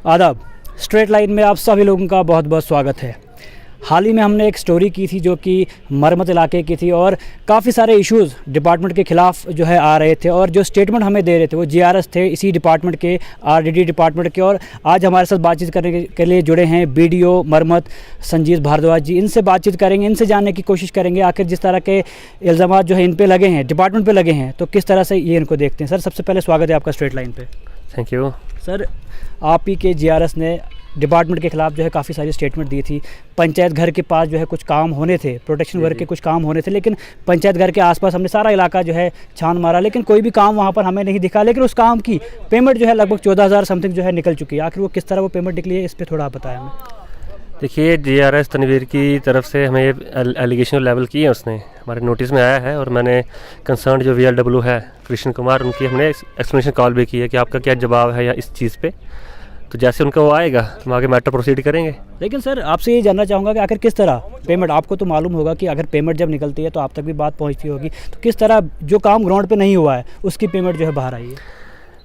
आदाब। Straight line में आप सभी लोगों का बहुत बहुत स्वागत है। हाल ही में हमने एक स्टोरी की थी जो कि मरमत इलाके की थी और काफ़ी सारे इश्यूज़ डिपार्टमेंट के ख़िलाफ़ जो है आ रहे थे और जो स्टेटमेंट हमें दे रहे थे वो जीआरएस थे इसी डिपार्टमेंट के, आरडीडी डिपार्टमेंट के। और आज हमारे साथ बातचीत करने के लिए जुड़े हैं बीडीओ मरमत संजीव भारद्वाज जी। इनसे बातचीत करेंगे, इनसे जानने की कोशिश करेंगे आखिर जिस तरह के इल्ज़ामात जो है इन पे लगे हैं, डिपार्टमेंट पे लगे हैं, तो किस तरह से ये इनको देखते हैं। सर, सबसे पहले स्वागत है आपका स्ट्रेट लाइन पे। थैंक यू सर, आप ही के जीआरएस ने डिपार्टमेंट के खिलाफ जो है काफ़ी सारी स्टेटमेंट दी थी। पंचायत घर के पास जो है कुछ काम होने थे, प्रोटेक्शन वर्क के कुछ काम होने थे, लेकिन पंचायत घर के आसपास हमने सारा इलाका जो है छान मारा, लेकिन कोई भी काम वहाँ पर हमें नहीं दिखा। लेकिन उस काम की पेमेंट जो है लगभग 14,000 समथिंग जो है निकल चुकी है। आखिर वो किस तरह वो पेमेंट निकली है, इस पर थोड़ा आप बताएं हमें। देखिए, जीआरएस तनवीर की तरफ से हमें एलिगेशन लेवल की है, उसने हमारे नोटिस में आया है और मैंने कंसर्न जो VLW है कृष्ण कुमार, उनकी हमने एक्सप्लेनेशन कॉल भी की है कि आपका क्या जवाब है या इस चीज़ पे। तो जैसे उनका वो आएगा तो हम आगे मैटर प्रोसीड करेंगे। लेकिन सर, आपसे ये जानना चाहूँगा कि आखिर किस तरह पेमेंट, आपको तो मालूम होगा कि अगर पेमेंट जब निकलती है तो आप तक भी बात पहुँचती होगी, तो किस तरह जो काम ग्राउंड पे नहीं हुआ है उसकी पेमेंट जो है बाहर आई है।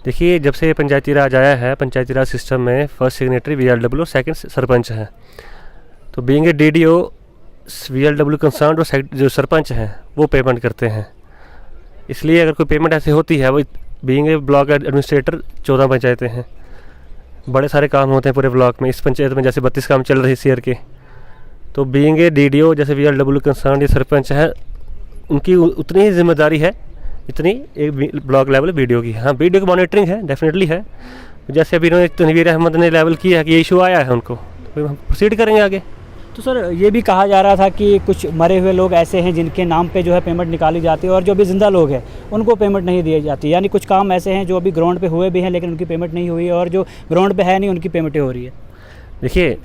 देखिए, जब से पंचायती राज आया है, पंचायती राज सिस्टम में first signatory VLW, second sarpanch है। तो being a DDO VLW concern और जो सरपंच हैं वो पेमेंट करते हैं। इसलिए अगर कोई पेमेंट ऐसी होती है, वो बीइंग ए ब्लॉक एडमिनिस्ट्रेटर 14 पंचायतें हैं, बड़े सारे काम होते हैं पूरे ब्लॉक में। इस पंचायत में जैसे 32 काम चल रहे हैं शेयर के, तो बीइंग ए DDO जैसे VLW कंसर्न ये सरपंच है, उनकी उतनी ही जिम्मेदारी है इतनी एक ब्लॉक लेवल BDO की। हाँ, BDO की मॉनिटरिंग है, डेफिनेटली है। जैसे अभी इन्होंने तनवीर अहमद ने लेवल किया है कि ये इशू आया है उनको, तो हम प्रोसीड करेंगे आगे। तो सर, ये भी कहा जा रहा था कि कुछ मरे हुए लोग ऐसे हैं जिनके नाम पे जो है पेमेंट निकाली जाती है और जो भी ज़िंदा लोग हैं उनको पेमेंट नहीं दी जाती। यानी कुछ काम ऐसे हैं जो अभी ग्राउंड पे हुए भी हैं लेकिन उनकी पेमेंट नहीं हुई है, और जो ग्राउंड पे है नहीं उनकी पेमेंटें हो रही है। देखिए,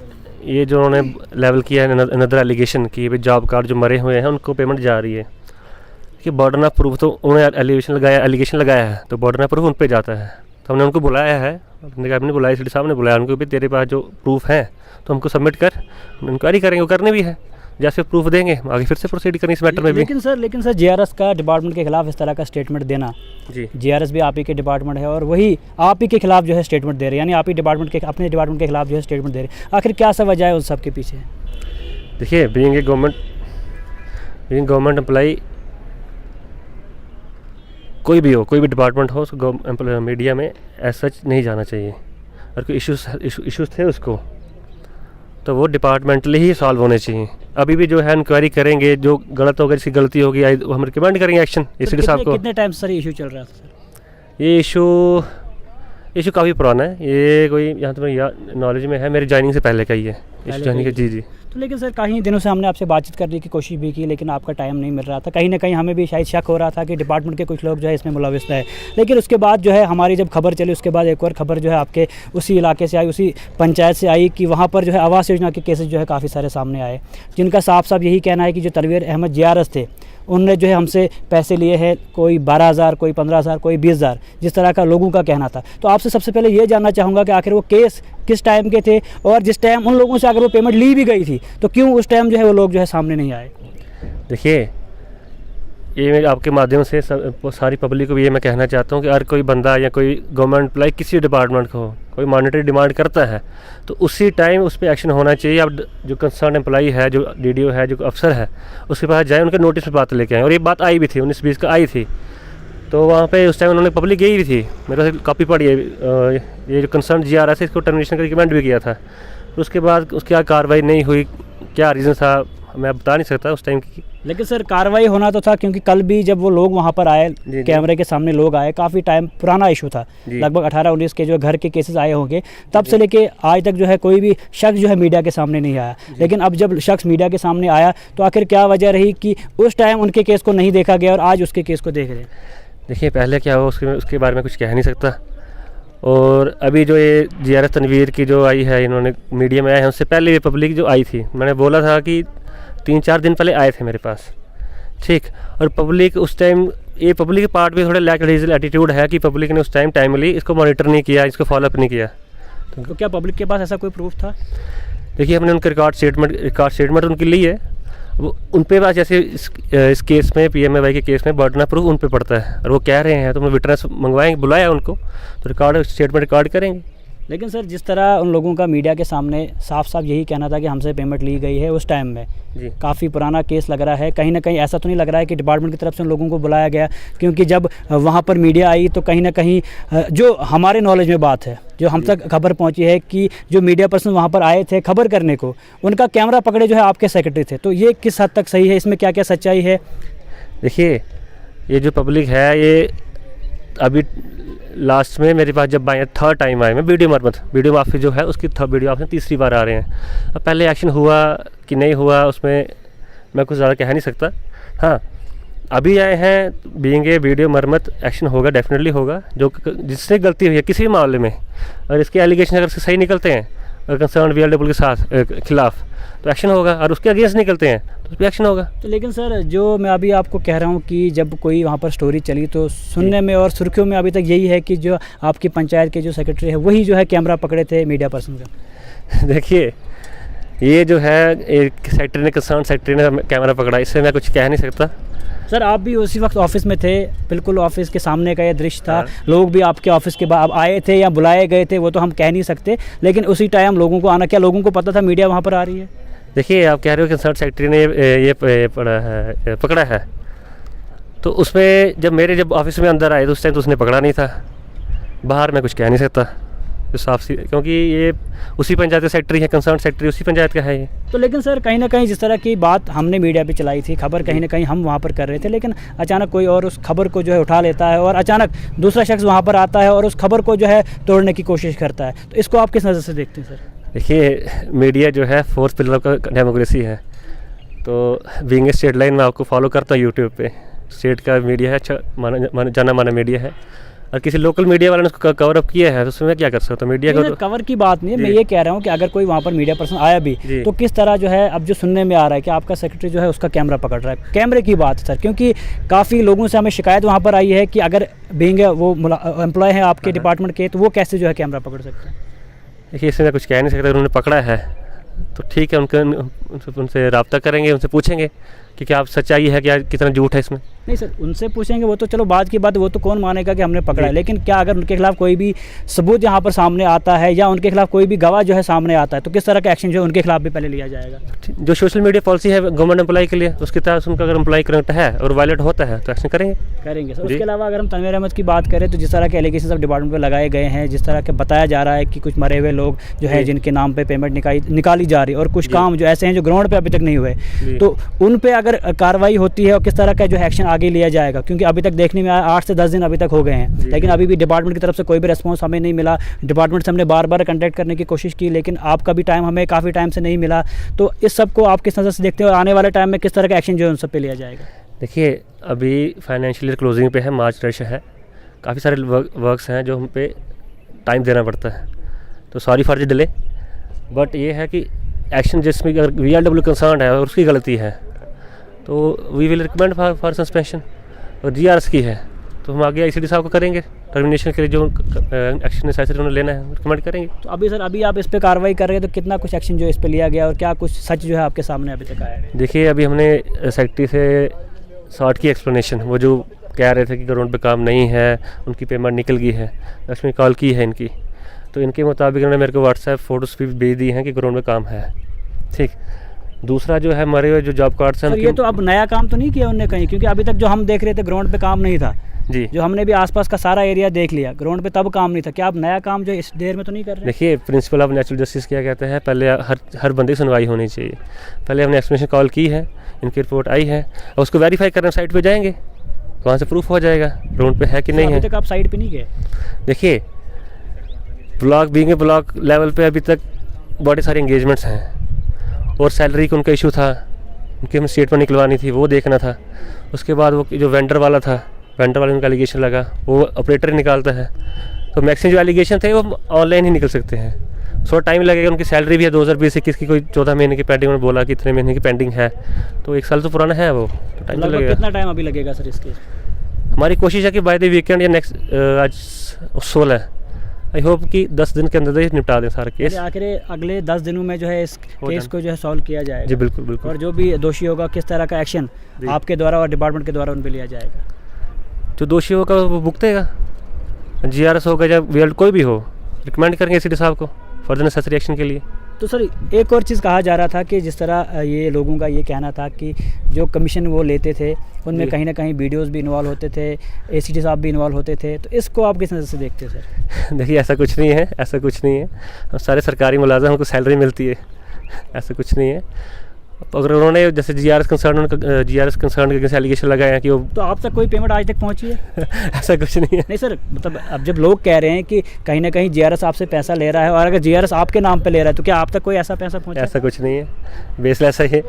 ये जो उन्होंने लेवल किया है अनदर एलिगेशन की, भाई जॉब कार्ड जो मरे हुए हैं उनको पेमेंट जा रही है कि बर्डन ऑफ प्रूफ, तो उन्होंने एलिगेशन लगाया है तो बर्डन ऑफ प्रूफ उन पर जाता है। तो हमने उनको बुलाया है, अपने कैबिनेट बुलाया, सीडी साहब ने बुलाया उनको भी, तेरे पास जो प्रूफ है तो हमको सबमिट कर, इंक्वायरी करेंगे, वो करने भी है। जैसे प्रूफ देंगे आगे फिर से प्रोसीड करेंगे इस मैटर में भी। लेकिन सर जीआरएस का डिपार्टमेंट के खिलाफ इस तरह का स्टेटमेंट देना, जी जीआरएस भी आप ही के डिपार्टमेंट है और वही आप ही के खिलाफ जो है स्टेटमेंट दे रहे हैं, यानी आप ही डिपार्टमेंट के अपने डिपार्टमेंट के खिलाफ जो है स्टेटमेंट दे रहे हैं। आखिर क्या सब वजह है उस सब के पीछे? देखिए, बीइंग ए गवर्नमेंट एम्प्लॉई, कोई भी हो, कोई भी डिपार्टमेंट हो, उसको मीडिया में एज सच नहीं जाना चाहिए। और कोई इश्यूज़ थे उसको तो वो डिपार्टमेंटली ही सॉल्व होने चाहिए। अभी भी जो है इंक्वायरी करेंगे, जो गलत होगा, जिसकी गलती होगी हम रिकमेंड करेंगे एक्शन। इसी साहब को कितने टाइम से सर इशू चल रहा था सर? ये इशू काफ़ी पुराना है, ये कोई यहाँ तो मेरी नॉलेज में है, मेरी ज्वाइनिंग से पहले का ही है इशू ज्वाइनिंग का। जी। तो लेकिन सर, कई दिनों से हमने आपसे बातचीत करने की कोशिश भी की लेकिन आपका टाइम नहीं मिल रहा था। कहीं ना कहीं हमें भी शायद शक हो रहा था कि डिपार्टमेंट के कुछ लोग जो है इसमें मुलविस है। लेकिन उसके बाद जो है हमारी जब खबर चली, उसके बाद एक और खबर जो है आपके उसी इलाके से आई, उसी पंचायत से आई कि वहाँ पर जो है आवास योजना के केसेस जो है काफ़ी सारे सामने आए, जिनका साफ साफ यही कहना है कि जो तनवीर अहमद जीआरएस थे उनने जो है हमसे पैसे लिए हैं, कोई 12,000, कोई 15,000, कोई 20,000, जिस तरह का लोगों का कहना था। तो आपसे सबसे पहले ये जानना चाहूँगा कि आखिर वो केस किस टाइम के थे और जिस टाइम उन लोगों से अगर वो पेमेंट ली भी गई थी तो क्यों उस टाइम जो है वो लोग जो है सामने नहीं आए? देखिए, ये मैं आपके माध्यम से सारी पब्लिक को भी ये मैं कहना चाहता हूँ कि हर कोई बंदा या कोई गवर्नमेंट एम्प्लॉय किसी डिपार्टमेंट को कोई मॉनिटरी डिमांड करता है तो उसी टाइम उस पर एक्शन होना चाहिए। अब जो कंसर्न एम्प्लॉय है, जो DDO है, जो अफसर है, उसके पास जाए, उनके नोटिस में बात लेके आए। और ये बात आई भी थी 19-20 का आई थी, तो वहाँ पे उस टाइम उन्होंने पब्लिक गई भी थी, मेरे से कॉपी पड़ी है। ये जो कंसर्न GRS है इसको टर्मिनेशन का रिकमेंड भी किया था। तो उसके बाद उसकी क्या कार्रवाई नहीं हुई, क्या रीज़न था मैं बता नहीं सकता उस टाइम की। लेकिन सर, कार्रवाई होना तो था, क्योंकि कल भी जब वो लोग वहाँ पर आए, कैमरे के सामने लोग आए, काफ़ी टाइम पुराना इशू था, लगभग 18-19 के जो घर के केसेस आए होंगे, तब से लेके आज तक जो है कोई भी शख्स जो है मीडिया के सामने नहीं आया। लेकिन अब जब शख्स मीडिया के सामने आया तो आखिर क्या वजह रही कि उस टाइम उनके केस को नहीं देखा गया और आज उसके केस को देख रहे हैं? देखिए, पहले क्या हुआ उसके बारे में कुछ कह नहीं सकता। और अभी जो ये जीआरएस तनवीर की जो आई है, इन्होंने मीडिया में आए हैं, उससे पहले ये पब्लिक जो आई थी, मैंने बोला था कि 3-4 दिन पहले आए थे मेरे पास, ठीक। और पब्लिक उस टाइम, ये पब्लिक के पार्ट भी थोड़े लैक एटीट्यूड है कि पब्लिक ने उस टाइम टाइमली इसको मॉनिटर नहीं किया, इसको फॉलोअप नहीं किया। तो क्या पब्लिक के पास ऐसा कोई प्रूफ था? देखिए, हमने उनके रिकॉर्ड स्टेटमेंट उनकी ली है, वो उन पे बात, जैसे इस केस में PMAY के केस में बर्डन ऑफ प्रूफ उन पे पड़ता है और वो कह रहे हैं, तो हम विटनेस मंगवाएंगे, बुलाया उनको, तो स्टेटमेंट रिकॉर्ड करेंगे। लेकिन सर जिस तरह उन लोगों का मीडिया के सामने साफ साफ यही कहना था कि हमसे पेमेंट ली गई है उस टाइम में, जी काफ़ी पुराना केस लग रहा है। कहीं ना कहीं ऐसा तो नहीं लग रहा है कि डिपार्टमेंट की तरफ से उन लोगों को बुलाया गया, क्योंकि जब वहाँ पर मीडिया आई तो कहीं ना कहीं जो हमारे नॉलेज में बात है, जो हम तक खबर पहुँची है कि जो मीडिया पर्सन वहाँ पर आए थे खबर करने को, उनका कैमरा पकड़े जो है आपके सेक्रेटरी थे। तो ये किस हद तक सही है, इसमें क्या क्या सच्चाई है? देखिए, ये जो पब्लिक है, ये अभी लास्ट में मेरे पास जब आए थर्ड टाइम आए, मैं वीडियो ऑफिस जो है उसकी वीडियो ऑफिस तीसरी बार आ रहे हैं। अब पहले एक्शन हुआ कि नहीं हुआ उसमें मैं कुछ ज़्यादा कह नहीं सकता। हाँ, अभी आए हैं बीइंग ए वीडियो मरम्मत, एक्शन होगा, डेफिनेटली होगा। जो जिससे गलती हुई है किसी भी मामले में, और इसके एलिगेशन अगर सही निकलते हैं कंसर्न VLW के साथ खिलाफ, तो एक्शन होगा, और उसके अगेंस्ट निकलते हैं तो उस पर एक्शन होगा। तो लेकिन सर जो मैं अभी आपको कह रहा हूँ कि जब कोई वहाँ पर स्टोरी चली तो सुनने में और सुर्खियों में अभी तक यही है कि जो आपकी पंचायत के जो सेक्रेटरी है वही जो है कैमरा पकड़े थे मीडिया पर्सन का। देखिए, ये जो है एक सेक्रेटरी ने, कंसर्न सेक्रेटरी ने कैमरा पकड़ा, इससे मैं कुछ कह नहीं सकता। सर आप भी उसी वक्त ऑफिस में थे, बिल्कुल ऑफिस के सामने का ये दृश्य था। हाँ। लोग भी आपके ऑफिस के बाद आए थे या बुलाए गए थे वो तो हम कह नहीं सकते, लेकिन उसी टाइम लोगों को आना, क्या लोगों को पता था मीडिया वहाँ पर आ रही है? देखिए, आप कह रहे हो कि कंसर्न सेक्रेटरी ने ये पकड़ा है, तो उसमें जब ऑफिस में अंदर आए तो उस टाइम तो उसने पकड़ा नहीं था। बाहर मैं कुछ कह नहीं सकता, तो साफ सी, क्योंकि ये उसी पंचायत का सेक्रेटरी है, कंसर्न सेक्रेटरी उसी पंचायत का है ये। तो लेकिन सर कहीं ना कहीं जिस तरह की बात हमने मीडिया पे चलाई थी, खबर कहीं ना कहीं हम वहाँ पर कर रहे थे, लेकिन अचानक कोई और उस खबर को जो है उठा लेता है और अचानक दूसरा शख्स वहाँ पर आता है और उस खबर को जो है तोड़ने की कोशिश करता है। तो इसको आप किस नज़र से देखते हैं सर? देखिए, मीडिया जो है फोर्थ पिलर का डेमोक्रेसी है, तो बीइंग ए स्टेट लाइन में आपको फॉलो करता हूँ यूट्यूब पे। स्टेट का मीडिया है, अच्छा जाना माना मीडिया है, और किसी लोकल मीडिया वाले ने उसको कवर अप किया है तो उसमें मैं क्या कर सकता हूँ? मीडिया को तो कवर की बात नहीं है, मैं ये कह रहा हूँ कि अगर कोई वहाँ पर मीडिया पर्सन आया भी तो किस तरह जो है, अब जो सुनने में आ रहा है कि आपका सेक्रेटरी जो है उसका कैमरा पकड़ रहा है, कैमरे की बात है सर, क्योंकि काफ़ी लोगों से हमें शिकायत वहाँ पर आई है कि अगर बीइंग वो एम्प्लॉय है आपके डिपार्टमेंट के, तो वो कैसे जो है कैमरा पकड़ सकते हैं? देखिए, इसमें मैं कुछ कह नहीं सकता। उन्होंने पकड़ा है तो ठीक है, उनसे रब्ता करेंगे, उनसे पूछेंगे कि क्या सच्चाई है, क्या कितना झूठ है इसमें। नहीं सर, उनसे पूछेंगे वो तो चलो बात की बात, वो तो कौन मानेगा कि हमने पकड़ा है, लेकिन क्या अगर उनके खिलाफ कोई भी सबूत यहाँ पर सामने आता है या उनके खिलाफ कोई भी गवाह जो है सामने आता है, तो किस तरह का एक्शन जो है उनके खिलाफ भी पहले लिया जाएगा? जो सोशल मीडिया पॉलिसी है गवर्नमेंट एम्प्लॉय के लिए, उसके तहत उनका अगर एम्प्लॉय करंट है और वायलेट होता है तो एक्शन करेंगे सर। उसके अलावा अगर हम तनवीर अहमद की बात करें तो जिस तरह के एलिगेशन सब डिपार्टमेंट पर लगाए गए हैं, जिस तरह के बताया जा रहा है कि कुछ मरे हुए लोग जो है जिनके नाम पे पेमेंट निकाली जा रही है, और कुछ काम जो ऐसे हैं जो ग्राउंड पे अभी तक नहीं हुए, तो उन पे अगर कार्रवाई होती है और किस तरह का जो है एक्शन आगे लिया जाएगा? क्योंकि अभी तक देखने में आया 8 से 10 दिन अभी तक हो गए हैं, लेकिन अभी भी डिपार्टमेंट की तरफ से कोई भी रिस्पॉन्स हमें नहीं मिला। डिपार्टमेंट से हमने बार बार कॉन्टैक्ट करने की कोशिश की, लेकिन आपका भी टाइम हमें काफ़ी टाइम से नहीं मिला। तो इस सब को आप किस नज़र से देखते हैं और आने वाले टाइम में किस तरह का एक्शन जो है उन सब पे लिया जाएगा? देखिए, अभी फाइनेंशियल क्लोजिंग पे है, मार्च रश है, काफ़ी सारे वर्क्स हैं जो हम पे टाइम देना पड़ता है, तो sorry for the delay, but ये है कि एक्शन जिसमें अगर VLW कंसर्न है और उसकी गलती है तो we will recommend for suspension, और GRS की है तो हम आगे ICD साहब को करेंगे टर्मिनेशन के लिए जो एक्शन नेसेसरी उन्होंने लेना है रिकमेंड करेंगे। तो अभी सर अभी आप इस पे कार्रवाई कर रहे हैं, तो कितना कुछ एक्शन जो इस पे लिया गया और क्या कुछ सच जो है आपके सामने अभी तक आया है? देखिए, अभी हमने सेक्रेटरी से शॉर्ट की एक्सप्लेनेशन, वो जो कह रहे थे कि ग्राउंड पे काम नहीं है, उनकी पेमेंट निकल गई है, उसमें कॉल की है इनकी, तो इनके मुताबिक उन्होंने मेरे को व्हाट्सएप फ़ोटोज़ भी भेज दी हैं कि ग्राउंड में काम है। ठीक, दूसरा जो है मरे हुए जो जॉब कार्ड्स हैं, ये तो अब नया काम तो नहीं किया उनने कहीं? क्योंकि अभी तक जो हम देख रहे थे ग्राउंड पे काम नहीं था जी, जो हमने भी आसपास का सारा एरिया देख लिया, ग्राउंड पे तब काम नहीं था। क्या आप नया काम जो इस देर में तो नहीं कर रहे? देखिए, प्रिंसिपल ऑफ नेचुरल जस्टिस क्या कहते हैं, पहले हर बंदे की सुनवाई होनी चाहिए। पहले हमने एक्सप्लेनेशन कॉल की है, इनकी रिपोर्ट आई है, और उसको वेरीफाई करने साइट पे जाएंगे, वहाँ से प्रूफ हो जाएगा ग्राउंड पे है कि नहीं है। अभी तक आप साइट पे नहीं गए? देखिए, ब्लॉक बीइंग ब्लॉक लेवल पे अभी तक बड़े सारे एंगेजमेंट्स हैं, और सैलरी का उनका इशू था, उनकी हमें स्टेटमेंट निकलवानी थी, वो देखना था। उसके बाद वो जो वेंडर वाला था, वेंडर वाले उनका एलिगेशन लगा, वो ऑपरेटर निकालता है, तो मैक्सिमम जो एलिगेशन थे वो ऑनलाइन ही निकल सकते हैं। थोड़ा टाइम लगेगा। उनकी सैलरी भी है 2020-21 की, कोई 14 महीने की पेंडिंग, उन्होंने बोला कि इतने महीने की पेंडिंग है, तो 1 साल तो पुराना है वो, तो टाइम तो लगेगा। कितना टाइम अभी लगेगा सर इसके? हमारी कोशिश है कि बाय द वीकेंड या नेक्स्ट आज 16 है, आई होप कि 10 दिन के अंदर ही निपटा दें सारा केस। आखिर अगले 10 दिनों में जो है इस केस को जो है सॉल्व किया जाएगा? जी बिल्कुल बिल्कुल। और जो भी दोषी होगा किस तरह का एक्शन आपके द्वारा और डिपार्टमेंट के द्वारा उन पर लिया जाएगा? जो दोषी होगा वो भुगतेगा, GRS होगा या VL कोई भी हो, रिकमेंड करेंगे एसीडी साहब को फर्दर नेसेसरी एक्शन के लिए। तो सर एक और चीज़ कहा जा रहा था कि जिस तरह ये लोगों का ये कहना था कि जो कमीशन वो लेते थे उनमें कहीं ना कहीं वीडियोस भी इन्वॉल्व होते थे, एसीडी साहब भी इन्वॉल्व होते थे, तो इसको आप किस नज़र से देखते हैं सर? देखिए ऐसा कुछ नहीं है, ऐसा कुछ नहीं है। हम सारे सरकारी मुलाजिम, हमको सैलरी मिलती है, ऐसा कुछ नहीं है। अगर उन्होंने जैसे जीआरएस कंसर्न के एलिगेशन लगाए हैं कि वो तो आप तक कोई पेमेंट आज तक पहुंची है? ऐसा कुछ नहीं है। नहीं सर, मतलब अब जब लोग कह रहे हैं कि कहीं ना कहीं जीआरएस आपसे पैसा ले रहा है और अगर जीआरएस आपके नाम पे ले रहा है तो क्या आप तक कोई ऐसा पैसा पहुंचा? ऐसा कुछ नहीं है, बेसलेस है ये।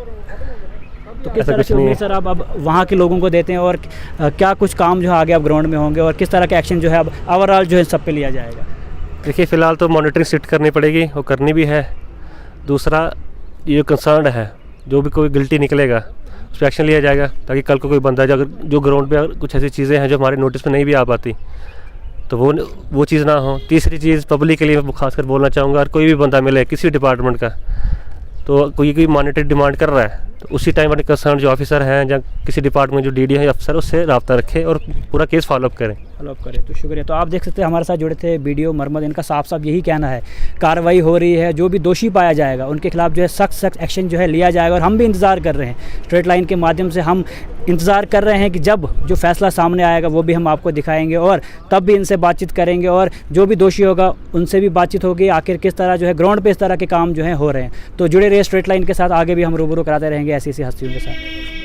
तो किस तरह की उम्मीद सर आप अब वहाँ के लोगों को देते हैं और क्या कुछ काम जो है आगे आप ग्राउंड में होंगे और किस तरह का एक्शन जो है अब ओवरऑल जो है सब पे लिया जाएगा? देखिए फ़िलहाल तो मॉनिटरिंग शिफ्ट करनी पड़ेगी और करनी भी है। दूसरा ये कंसर्न है, जो भी कोई गिल्टी निकलेगा उस पर एक्शन लिया जाएगा, ताकि कल को कोई बंदा जो ग्राउंड पे कुछ ऐसी चीज़ें हैं जो हमारे नोटिस में नहीं भी आ पाती तो वो चीज़ ना हो। तीसरी चीज़ पब्लिक के लिए मैं खासकर बोलना चाहूँगा, और कोई भी बंदा मिले किसी डिपार्टमेंट का तो कोई मॉनिटरी डिमांड कर रहा है तो उसी टाइम अपने कंसर्न जो ऑफिसर हैं या किसी डिपार्टमेंट जो डीडी है अफसर, उससे रब्ता रखें और पूरा केस फॉलोअप करें। तो शुक्रिया। तो आप देख सकते हैं हमारे साथ जुड़े थे बीडीओ मरमद, इनका साफ साफ यही कहना है कार्रवाई हो रही है, जो भी दोषी पाया जाएगा उनके खिलाफ जो है सख्त एक्शन जो है लिया जाएगा। और हम भी इंतज़ार कर रहे हैं, स्ट्रेट लाइन के माध्यम से हम इंतज़ार कर रहे हैं कि जब जो फैसला सामने आएगा वो भी हम आपको दिखाएंगे और तब भी इनसे बातचीत करेंगे और जो भी दोषी होगा उनसे भी बातचीत होगी, आखिर किस तरह जो है ग्राउंड पे इस तरह के काम जो है हो रहे हैं। तो जुड़े रहिए स्ट्रेट लाइन के साथ, आगे भी हम रूबरू कराते रहेंगे ऐसी हस्तियों के साथ।